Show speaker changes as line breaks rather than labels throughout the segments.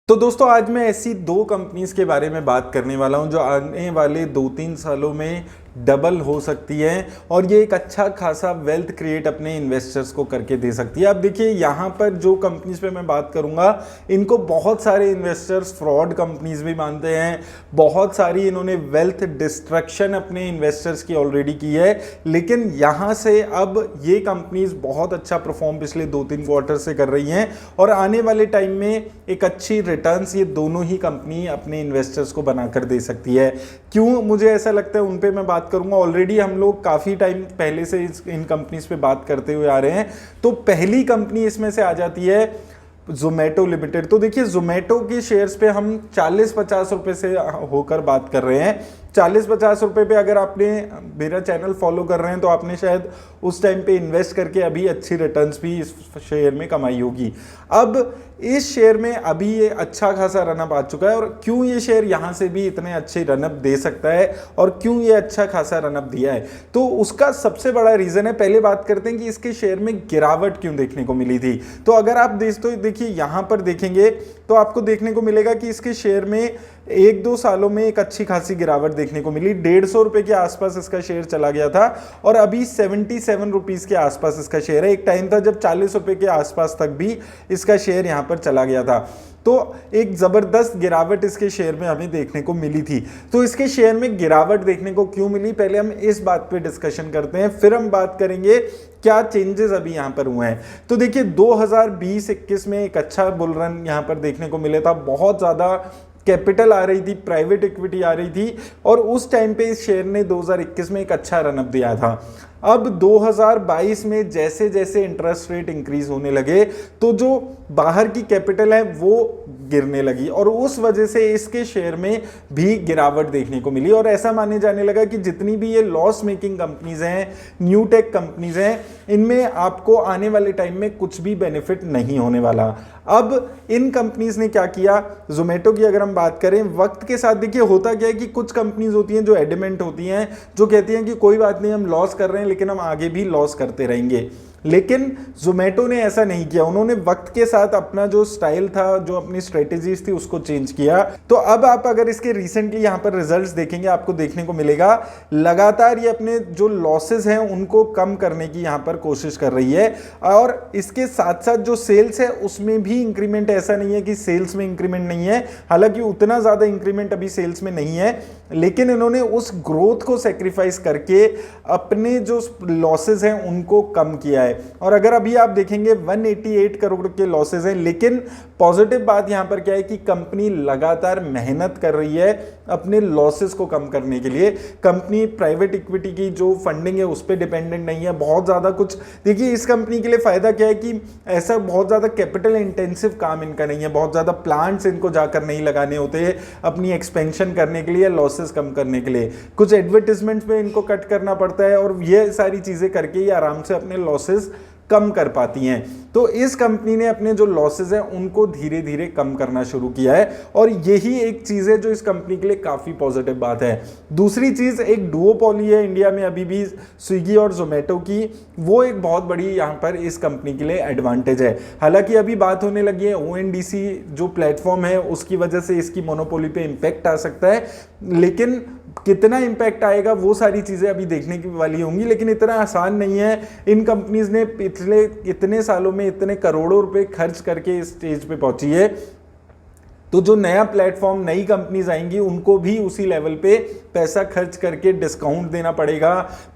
तो दोस्तों आज मैं ऐसी दो कंपनीज के बारे में बात करने वाला हूं जो आने वाले 2-3 सालों में डबल हो सकती है और ये एक अच्छा खासा वेल्थ क्रिएट अपने इन्वेस्टर्स को करके दे सकती है। अब देखिए यहाँ पर जो कंपनीज पे मैं बात करूँगा इनको बहुत सारे इन्वेस्टर्स फ्रॉड कंपनीज भी मानते हैं, बहुत सारी इन्होंने वेल्थ डिस्ट्रक्शन अपने इन्वेस्टर्स की ऑलरेडी की है, लेकिन यहाँ से अब ये कंपनीज बहुत अच्छा परफॉर्म पिछले 2-3 क्वार्टर से कर रही हैं और आने वाले टाइम में एक अच्छी रिटर्न्स ये दोनों ही कंपनी अपने इन्वेस्टर्स को बनाकर दे सकती है। क्यों मुझे ऐसा लगता है उन पे मैं बात करूंगा। ऑलरेडी हम लोग काफ़ी टाइम पहले से इन कंपनीज पे बात करते हुए आ रहे हैं। तो पहली कंपनी इसमें से आ जाती है जोमेटो लिमिटेड। तो देखिए जोमेटो की शेयर्स पे हम 40-50 रुपए से होकर बात कर रहे हैं। 40-50 रुपए पे अगर आपने मेरा चैनल फॉलो कर रहे हैं तो आपने शायद उस टाइम पे इन्वेस्ट करके अभी अच्छी रिटर्न्स भी इस शेयर में कमाई होगी। अब इस शेयर में अभी ये अच्छा खासा रनअप आ चुका है और क्यों ये शेयर यहाँ से भी इतने अच्छे रनअप दे सकता है और क्यों ये अच्छा खासा रनअप दिया है, तो उसका सबसे बड़ा रीजन है। पहले बात करते हैं कि इसके शेयर में गिरावट क्यों देखने को मिली थी। तो अगर आप देखिए यहाँ पर देखेंगे तो आपको देखने को मिलेगा कि इसके शेयर में 1-2 सालों में एक अच्छी खासी गिरावट देखने को मिली। 150 रुपए के आसपास इसका शेयर चला गया था और अभी 77 रुपीज के आसपास इसका शेयर है। एक टाइम था जब 40 रुपए के आसपास तक भी इसका शेयर यहां पर चला गया था। तो एक जबरदस्त गिरावट इसके शेयर में हमें देखने को मिली थी। तो इसके शेयर में गिरावट देखने को क्यों मिली, पहले हम इस बात पे डिस्कशन करते हैं, फिर हम बात करेंगे क्या चेंजेस अभी यहां पर हुए हैं। तो देखिए 2020-21 में एक अच्छा बुल रन यहां पर देखने को मिला था। बहुत ज्यादा कैपिटल आ रही थी, प्राइवेट इक्विटी आ रही थी और उस टाइम पे इस शेयर ने 2021 में एक अच्छा रनअप दिया था। अब 2022 में जैसे जैसे इंटरेस्ट रेट इंक्रीज होने लगे तो जो बाहर की कैपिटल है वो गिरने लगी और उस वजह से इसके शेयर में भी गिरावट देखने को मिली और ऐसा माने जाने लगा कि जितनी भी ये लॉस मेकिंग कंपनीज हैं, न्यू टेक कंपनीज हैं, इनमें आपको आने वाले टाइम में कुछ भी बेनिफिट नहीं होने वाला। अब इन कंपनीज ने क्या किया, जोमेटो की अगर हम बात करें, वक्त के साथ देखिए होता क्या है कि कुछ कंपनीज होती हैं जो एडमेंट होती हैं, जो कहती हैं कि कोई बात नहीं हम लॉस कर रहे हैं लेकिन हम आगे भी लॉस करते रहेंगे। लेकिन जोमेटो ने ऐसा नहीं किया। उन्होंने वक्त के साथ अपना जो स्टाइल था, जो अपनी स्ट्रेटेजीज थी, उसको चेंज किया। तो अब आप अगर इसके रिसेंटली यहां पर रिजल्ट्स देखेंगे आपको देखने को मिलेगा लगातार ये अपने जो लॉसेस हैं उनको कम करने की यहां पर कोशिश कर रही है और इसके साथ साथ जो सेल्स है उसमें भी इंक्रीमेंट, ऐसा नहीं है कि सेल्स में इंक्रीमेंट नहीं है, हालांकि उतना ज्यादा इंक्रीमेंट अभी सेल्स में नहीं है, लेकिन इन्होंने उस ग्रोथ को सेक्रीफाइस करके अपने जो लॉसेस हैं उनको कम किया है। और अगर अभी आप देखेंगे 188 करोड़ के लॉसेस हैं, लेकिन पॉजिटिव बात यहां पर क्या है कि कंपनी लगातार मेहनत कर रही है अपने लॉसेस को कम करने के लिए। कंपनी प्राइवेट इक्विटी की जो फंडिंग है उस पर डिपेंडेंट नहीं है बहुत ज्यादा कुछ। देखिए इस कंपनी के लिए फायदा क्या है कि ऐसा बहुत ज्यादा कैपिटल इंटेंसिव काम इनका नहीं है, बहुत ज्यादा प्लांट्स इनको जाकर नहीं लगाने होते अपनी एक्सपेंशन करने के लिए, लॉसेस कम करने के लिए। कुछ एडवर्टाइजमेंट पे इनको कट करना पड़ता है और ये सारी चीजें करके ये आराम से अपने लॉसेस कम कर पाती हैं। तो इस कंपनी ने अपने जो लॉसेस हैं उनको धीरे धीरे कम करना शुरू किया है और यही एक चीज है जो इस कंपनी के लिए काफी पॉजिटिव बात है। दूसरी चीज, एक डुओपोली है इंडिया में अभी भी स्विगी और जोमेटो की, वो एक बहुत बड़ी यहां पर इस कंपनी के लिए एडवांटेज है। हालांकि अभी बात होने लगी है ओएनडीसी जो प्लेटफॉर्म है उसकी वजह से इसकी मोनोपोली पे इंपैक्ट आ सकता है, लेकिन कितना इंपैक्ट आएगा वो सारी चीजें अभी देखने की वाली होंगी, लेकिन इतना आसान नहीं है। इन कंपनीज ने पिछले इतने सालों में इतने करोड़ों रुपए खर्च करके इस स्टेज पे पहुंची है, तो जो नया प्लेटफॉर्म, नई कंपनीज आएंगी उनको भी उसी लेवल पे पैसा खर्च करके डिस्काउंट देना पड़ेगा,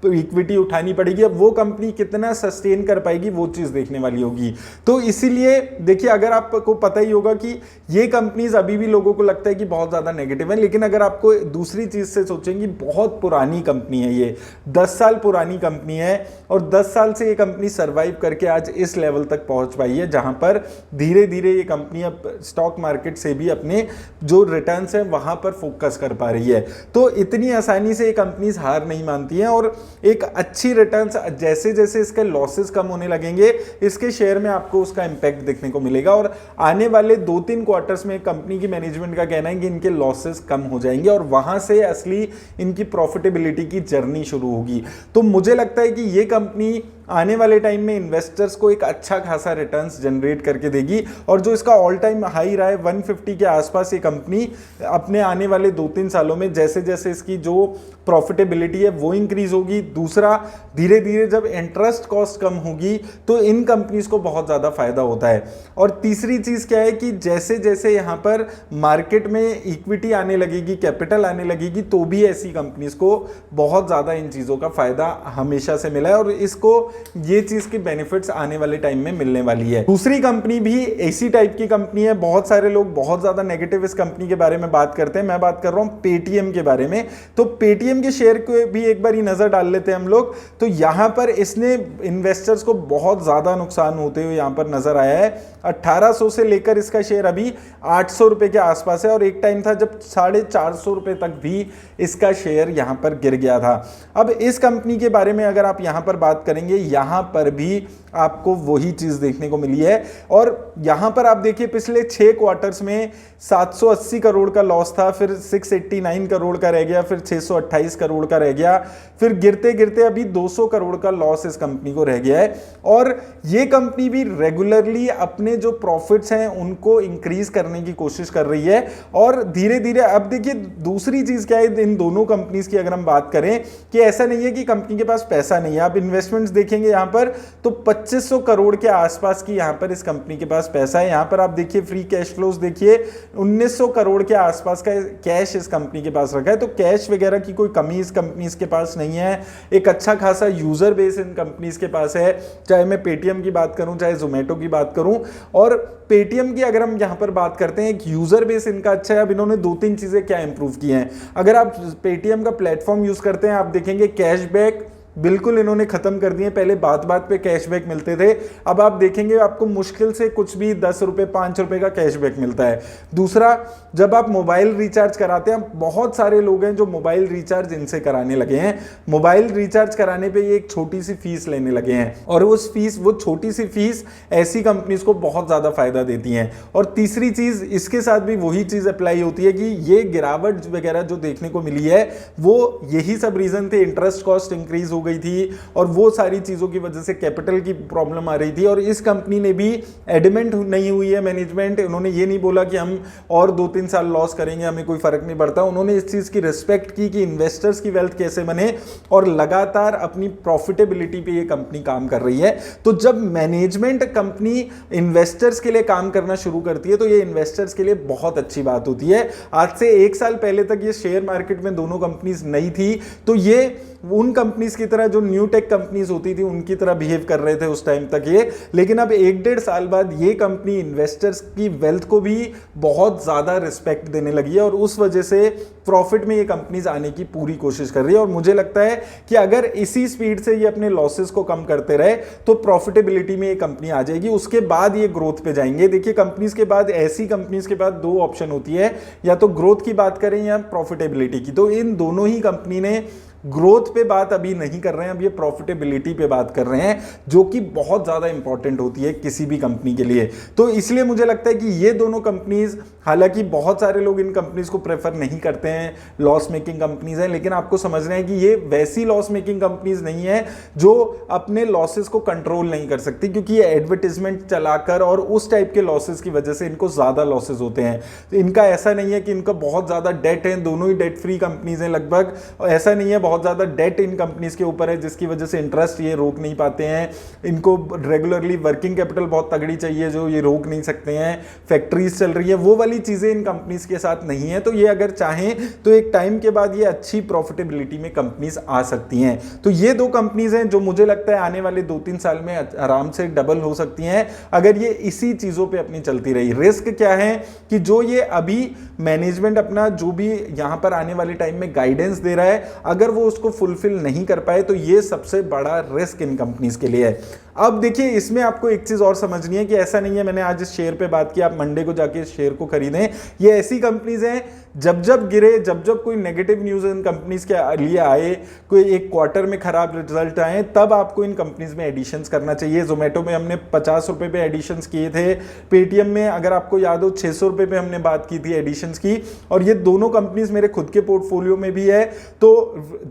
इक्विटी उठानी पड़ेगी। अब वो कंपनी कितना सस्टेन कर पाएगी वो चीज देखने वाली होगी। तो इसीलिए देखिए अगर आपको पता ही होगा कि ये कंपनीज अभी भी लोगों को लगता है कि बहुत ज्यादा नेगेटिव है, लेकिन अगर आपको दूसरी चीज से सोचेंगे, बहुत पुरानी कंपनी है ये, 10 साल पुरानी कंपनी है और 10 साल से ये कंपनी सर्वाइव करके आज इस लेवल तक पहुंच पाई है जहां पर धीरे धीरे ये कंपनी अब स्टॉक मार्केट से भी अपने जो रिटर्न्स हैं वहां पर फोकस कर पा रही है। तो इतनी आसानी से ये कंपनीज हार नहीं मानती हैं और एक अच्छी रिटर्न्स जैसे जैसे इसके लॉसेस कम होने लगेंगे इसके शेयर में आपको उसका इंपैक्ट देखने को मिलेगा और आने वाले 2-3 क्वार्टर्स में कंपनी की मैनेजमेंट का कहना है कि इनके लॉसेस कम हो जाएंगे और वहां से असली इनकी प्रॉफिटेबिलिटी की जर्नी शुरू होगी। तो मुझे लगता है कि ये कंपनी आने वाले टाइम में इन्वेस्टर्स को एक अच्छा खासा रिटर्न्स जनरेट करके देगी। और जो इसका ऑल टाइम हाई रहा है 150 के आसपास, ये कंपनी अपने आने वाले 2-3 सालों में जैसे जैसे इसकी जो प्रॉफिटेबिलिटी है वो इंक्रीज होगी, दूसरा धीरे धीरे जब इंटरेस्ट कॉस्ट कम होगी तो इन कंपनीज को बहुत ज़्यादा फायदा होता है। और तीसरी चीज़ क्या है कि जैसे जैसे यहाँ पर मार्केट में इक्विटी आने लगेगी, कैपिटल आने लगेगी, तो भी ऐसी कंपनीज को बहुत ज़्यादा इन चीज़ों का फायदा हमेशा से मिला है और इसको ये चीज़ के बेनिफिट्स आने वाले टाइम में मिलने वाली है। दूसरी कंपनी भी इसी टाइप की कंपनी है, बहुत सारे लोग बहुत ज़्यादा नेगेटिव इस कंपनी के बारे में बात करते हैं, मैं बात कर रहा हूँ पेटीएम के बारे में। तो पेटीएम के शेयर को भी एक बार ही नजर डाल लेते हैं हम लोग। तो यहां पर इसने इन्वेस्टर्स को बहुत ज्यादा नुकसान होते हुए यहां पर नजर आया है। 1800 से लेकर इसका शेयर अभी 800 रुपए के आसपास है और एक टाइम था जब 450 रुपए तक भी इसका शेयर यहां पर गिर गया था। अब इस कंपनी के बारे में अगर आप यहां पर बात करेंगे, यहां पर भी आपको वही चीज देखने को मिली है। और यहां पर आप देखिए पिछले 6 क्वार्टर्स में 780 करोड़ का लॉस था, फिर 689 करोड़ का रह गया, फिर 628 करोड़ का रह गया, फिर गिरते गिरते अभी 200 करोड़ का लॉस इस कंपनी को रह गया है। और ये कंपनी भी रेगुलरली अपने जो प्रॉफिट्स हैं उनको इंक्रीज करने की कोशिश कर रही है और धीरे धीरे। अब देखिए दूसरी चीज क्या है इन दोनों कंपनीज की अगर हम बात करें कि ऐसा नहीं है कि कंपनी के पास पैसा नहीं है। आप इन्वेस्टमेंट्स देखेंगे यहां पर तो 2500 करोड़ के आसपास की यहां पर इस कंपनी के पास पैसा है। यहां पर आप देखिए फ्री कैश फ्लोज देखिए 1900 करोड़ के आसपास का कैश इस कंपनी के पास रखा है। तो कैश वगैरह की कोई कमी इस कंपनीज के पास नहीं है। एक अच्छा खासा यूजर बेस इन कंपनीज के पास है, चाहे मैं पेटीएम की बात करूं चाहे जोमेटो की बात करूं। और पेटीएम की अगर हम यहां पर बात करते हैं, एक यूजर बेस इनका अच्छा है। अब इन्होंने 2-3 चीजें क्या इंप्रूव की हैं। अगर आप पेटीएम का प्लेटफॉर्म यूज करते हैं, आप देखेंगे कैशबैक बिल्कुल इन्होंने खत्म कर दिए। पहले बात बात पे कैशबैक मिलते थे, अब आप देखेंगे आपको मुश्किल से कुछ भी 10 रुपए 5 रुपए का कैशबैक मिलता है। दूसरा, जब आप मोबाइल रिचार्ज कराते हैं, बहुत सारे लोग हैं जो मोबाइल रिचार्ज इनसे कराने लगे हैं। मोबाइल रिचार्ज कराने पे ये एक छोटी सी फीस लेने लगे हैं और वो छोटी सी फीस ऐसी कंपनीज को बहुत ज्यादा फायदा देती है। और तीसरी चीज, इसके साथ भी वही चीज अप्लाई होती है कि ये गिरावट वगैरह जो देखने को मिली है वो यही सब रीजन थे। इंटरेस्ट कॉस्ट इंक्रीज हो गई थी और वो सारी चीजों की वजह से कैपिटल की प्रॉब्लम आ रही थी। और इस कंपनी ने भी एडमेंट नहीं हुई है मैनेजमेंट, उन्होंने ये नहीं बोला कि हम और 2-3 साल लॉस करेंगे, हमें कोई फर्क नहीं पड़ता। उन्होंने इस चीज की रिस्पेक्ट की कि इन्वेस्टर्स की वेल्थ कैसे बने और लगातार अपनी प्रॉफिटेबिलिटी पे ये कंपनी काम कर रही है। तो जब मैनेजमेंट कंपनी इन्वेस्टर्स के लिए काम करना शुरू करती है तो ये इन्वेस्टर्स के लिए बहुत अच्छी बात होती है। आज से 1 साल पहले तक ये शेयर मार्केट में दोनों कंपनीज नहीं थी, तो ये उन कंपनीज की तरह जो न्यू टेक कंपनीज होती थी उनकी तरह बिहेव कर रहे थे उस टाइम तक ये। लेकिन अब 1-1.5 साल बाद ये कंपनी इन्वेस्टर्स की वेल्थ को भी बहुत ज्यादा रिस्पेक्ट देने लगी है और उस वजह से प्रॉफिट में ये कंपनीज आने की पूरी कोशिश कर रही है। और मुझे लगता है कि अगर इसी स्पीड से ये अपने लॉसेस को कम करते रहे तो प्रॉफिटेबिलिटी में ये कंपनी आ जाएगी, उसके बाद ये ग्रोथ पे जाएंगे। देखिए कंपनीज के बाद, ऐसी कंपनीज के बाद 2 ऑप्शन होती है, या तो ग्रोथ की बात करें या प्रॉफिटेबिलिटी की। तो इन दोनों ही कंपनी ने ग्रोथ पे बात अभी नहीं कर रहे हैं, अब ये प्रॉफिटेबिलिटी पे बात कर रहे हैं, जो कि बहुत ज़्यादा इंपॉर्टेंट होती है किसी भी कंपनी के लिए। तो इसलिए मुझे लगता है कि ये दोनों कंपनीज, हालांकि बहुत सारे लोग इन कंपनीज को प्रेफर नहीं करते हैं, लॉस मेकिंग कंपनीज हैं, लेकिन आपको समझना है कि ये वैसी लॉस मेकिंग कंपनीज नहीं है जो अपने लॉसेस को कंट्रोल नहीं कर सकती, क्योंकि ये एडवर्टीजमेंट चलाकर और उस टाइप के लॉसेस की वजह से इनको ज़्यादा लॉसेस होते हैं। तो इनका ऐसा नहीं है कि इनका बहुत ज़्यादा डेट है, दोनों ही डेट फ्री कंपनीज हैं लगभग, ऐसा नहीं है बहुत ज़्यादा डेट इन कंपनीज के ऊपर है जिसकी वजह से इंटरेस्ट ये रोक नहीं पाते हैं। इनको रेगुलरली वर्किंग कैपिटल बहुत तगड़ी चाहिए जो ये रोक नहीं सकते हैं। फैक्ट्रीज चल रही है, वो वाली चीज़ें इन कंपनीज के साथ नहीं है। तो ये अगर चाहें तो एक टाइम के बाद ये अच्छी प्रॉफिटेबिलिटी में कंपनीज आ सकती हैं। तो ये 2 कंपनीज हैं जो मुझे लगता है आने वाले 2-3 साल में आराम से डबल हो सकती हैं अगर ये इसी चीज़ों पर अपनी चलती रही। रिस्क क्या है कि जो ये अभी मैनेजमेंट अपना जो भी यहाँ पर आने वाले टाइम में गाइडेंस दे रहा है, अगर वो उसको फुलफिल नहीं कर पाए तो ये सबसे बड़ा रिस्क इन कंपनीज के लिए है। अब देखिए इसमें आपको एक चीज और समझनी है कि ऐसा नहीं है मैंने आज इस शेयर पे बात की आप मंडे को जाके इस शेयर को खरीदें। ये ऐसी कंपनीज हैं जब जब गिरे, जब जब कोई नेगेटिव न्यूज इन कंपनीज के लिए आए, कोई एक क्वार्टर में खराब रिजल्ट आए, तब आपको इन कंपनीज में एडिशंस करना चाहिए। जोमेटो में हमने 50 रुपए पे एडिशंस किए थे, पेटीएम में अगर आपको याद हो 600 रुपए पे हमने बात की थी एडिशंस की, और ये दोनों कंपनीज मेरे खुद के पोर्टफोलियो में भी है। तो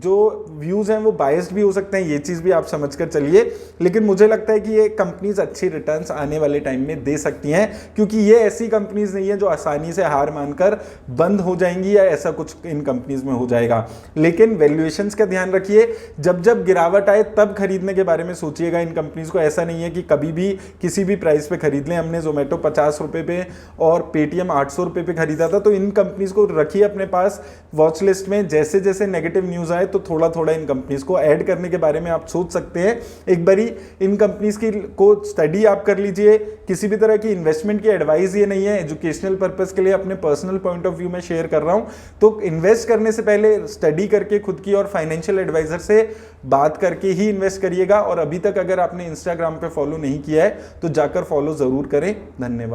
जो व्यूज़ हैं वो बायस्ड भी हो सकते हैं, ये चीज़ भी आप समझ कर चलिए, लेकिन मुझे लगता है कि ये कंपनीज अच्छी रिटर्न्स आने वाले टाइम में दे सकती हैं, क्योंकि ये ऐसी कंपनीज नहीं है जो आसानी से हार मानकर बंद हो जाएंगी या ऐसा कुछ इन कंपनीज में हो जाएगा। लेकिन वैल्यूएशंस का ध्यान रखिए, जब जब गिरावट आए तब खरीदने के बारे में सोचिएगा इन कंपनीज को। ऐसा नहीं है कि कभी भी किसी भी प्राइस पे खरीद लें। हमने जोमेटो 50 रुपए पे और पेटीएम 800 रुपए पे खरीदा था, तो इन कंपनीज को रखिए अपने पास वॉच लिस्ट में। जैसे जैसे नेगेटिव न्यूज आए तो थोड़ा थोड़ा इन कंपनीज को ऐड करने के बारे में आप सोच सकते हैं। एक बारी इन कंपनीज की को स्टडी आप कर लीजिए। किसी भी तरह की इन्वेस्टमेंट की एडवाइस ये नहीं है, एजुकेशनल पर्पस के लिए अपने पर्सनल पॉइंट ऑफ व्यू में शेयर कर रहा हूं। तो इन्वेस्ट करने से पहले स्टडी करके खुद की और फाइनेंशियल एडवाइजर से बात करके ही इन्वेस्ट करिएगा। और अभी तक अगर आपने इंस्टाग्राम पे फॉलो नहीं किया है तो जाकर फॉलो जरूर करें। धन्यवाद।